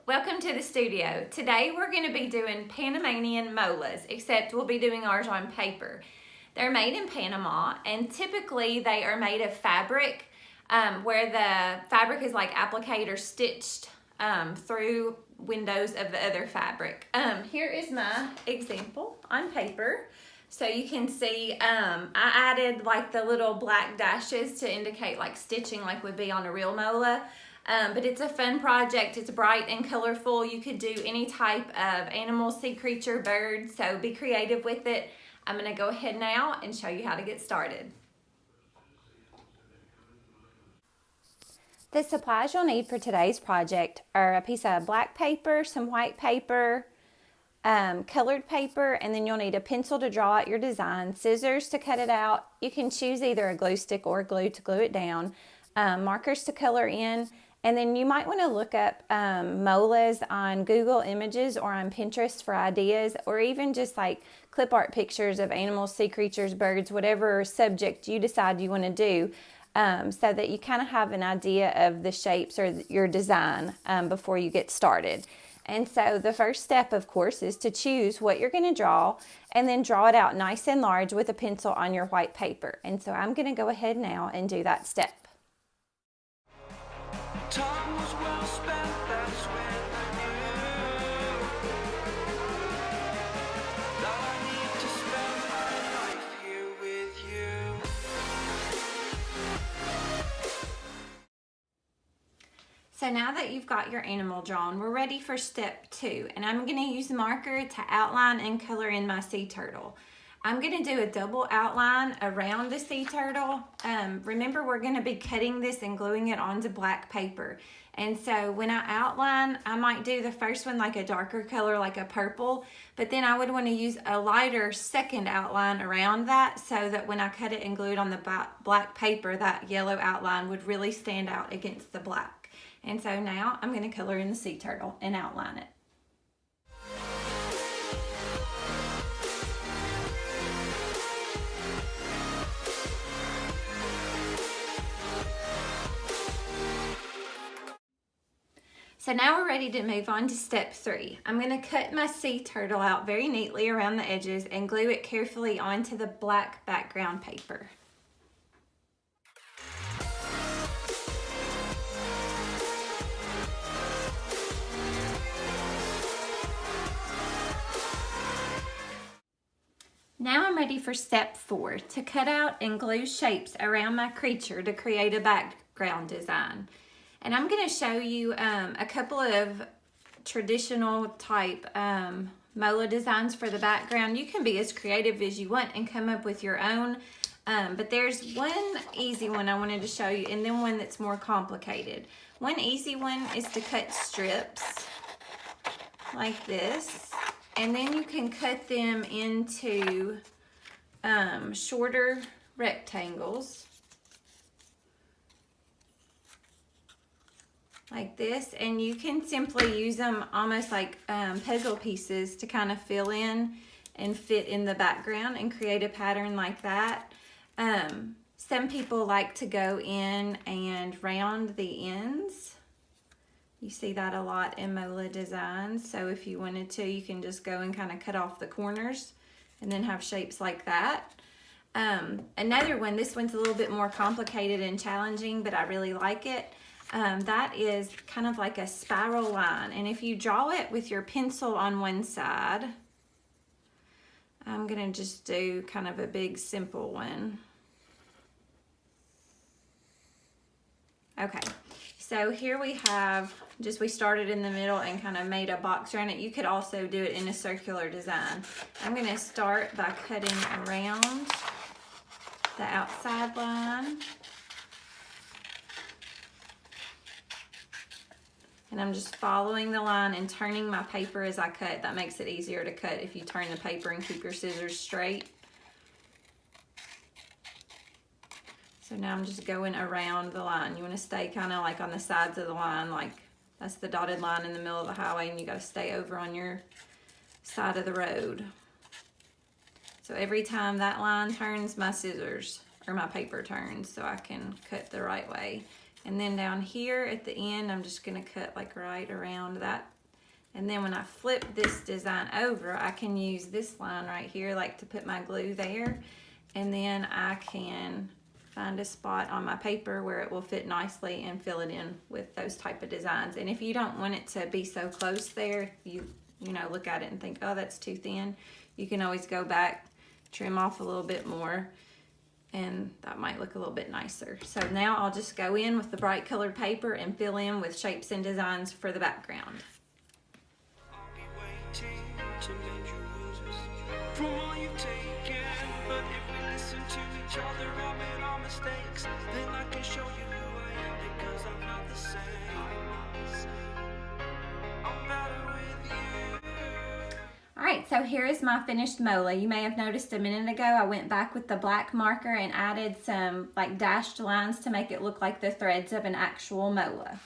welcome to the studio. Today we're going to be doing Panamanian molas, except we'll be doing ours on paper. They're made in Panama, and typically they are made of fabric, where the fabric is like appliqued or stitched through windows of the other fabric. Here is my example on paper. So you can see I added like the little black dashes to indicate like stitching like would be on a real mola. But it's a fun project. It's bright and colorful. You could do any type of animal, sea creature, bird, so be creative with it. I'm going to go ahead now and show you how to get started. The supplies you'll need for today's project are a piece of black paper, some white paper, colored paper, and then you'll need a pencil to draw out your design, scissors to cut it out. You can choose either a glue stick or glue to glue it down, markers to color in, and then you might want to look up molas on Google Images or on Pinterest for ideas, or even just like clip art pictures of animals, sea creatures, birds, whatever subject you decide you want to do, so that you kind of have an idea of the shapes or your design before you get started. And so the first step, of course, is to choose what you're going to draw and then draw it out nice and large with a pencil on your white paper. And so I'm going to go ahead now and do that step. Time was well spent, that's when I knew that I need to spend my life here with you. So now that you've got your animal drawn, we're ready for step 2. And I'm going to use the marker to outline and color in my sea turtle. I'm going to do a double outline around the sea turtle. Remember, we're going to be cutting this and gluing it onto black paper. And so when I outline, I might do the first one like a darker color, like a purple, but then I would want to use a lighter second outline around that so that when I cut it and glue it on the black paper, that yellow outline would really stand out against the black. And so now I'm going to color in the sea turtle and outline it. So now we're ready to move on to step 3. I'm going to cut my sea turtle out very neatly around the edges and glue it carefully onto the black background paper. Now I'm ready for step 4, to cut out and glue shapes around my creature to create a background design. And I'm going to show you a couple of traditional type Mola designs for the background. You can be as creative as you want and come up with your own. But there's one easy one I wanted to show you, and then one that's more complicated. One easy one is to cut strips like this. And then you can cut them into shorter rectangles like this, and you can simply use them almost like puzzle pieces to kind of fill in and fit in the background and create a pattern like that. Some people like to go in and round the ends. You see that a lot in Mola designs. So if you wanted to, you can just go and kind of cut off the corners and then have shapes like that. Another one, this one's a little bit more complicated and challenging, but I really like it. That is kind of like a spiral line. And if you draw it with your pencil on one side, I'm gonna just do kind of a big simple one. Okay. So here we have, we started in the middle and kind of made a box around it. You could also do it in a circular design. I'm going to start by cutting around the outside line. And I'm just following the line and turning my paper as I cut. That makes it easier to cut if you turn the paper and keep your scissors straight. So now I'm just going around the line. You want to stay kind of like on the sides of the line, like that's the dotted line in the middle of the highway, and you got to stay over on your side of the road. So every time that line turns, my scissors or my paper turns so I can cut the right way. And then down here at the end, I'm just gonna cut like right around that And then when I flip this design over, I can use this line right here, like to put my glue there. And then I can find a spot on my paper where it will fit nicely and fill it in with those type of designs. And if you don't want it to be so close there, you know, look at it and think, oh, that's too thin, you can always go back, trim off a little bit more, and that might look a little bit nicer. So now I'll just go in with the bright colored paper and fill in with shapes and designs for the background. I'll be waiting to make you lose from all you've taken. But if we listen to each other, I made our mistakes. Then I can show you who I am, because I'm not the same. I'm better with you. Alright, so here is my finished Mola. You may have noticed a minute ago I went back with the black marker and added some like dashed lines to make it look like the threads of an actual Mola.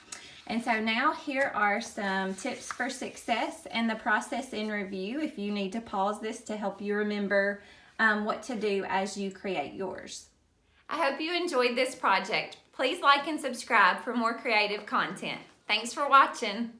And so now here are some tips for success and the process in review if you need to pause this to help you remember what to do as you create yours. I hope you enjoyed this project. Please like and subscribe for more creative content. Thanks for watching.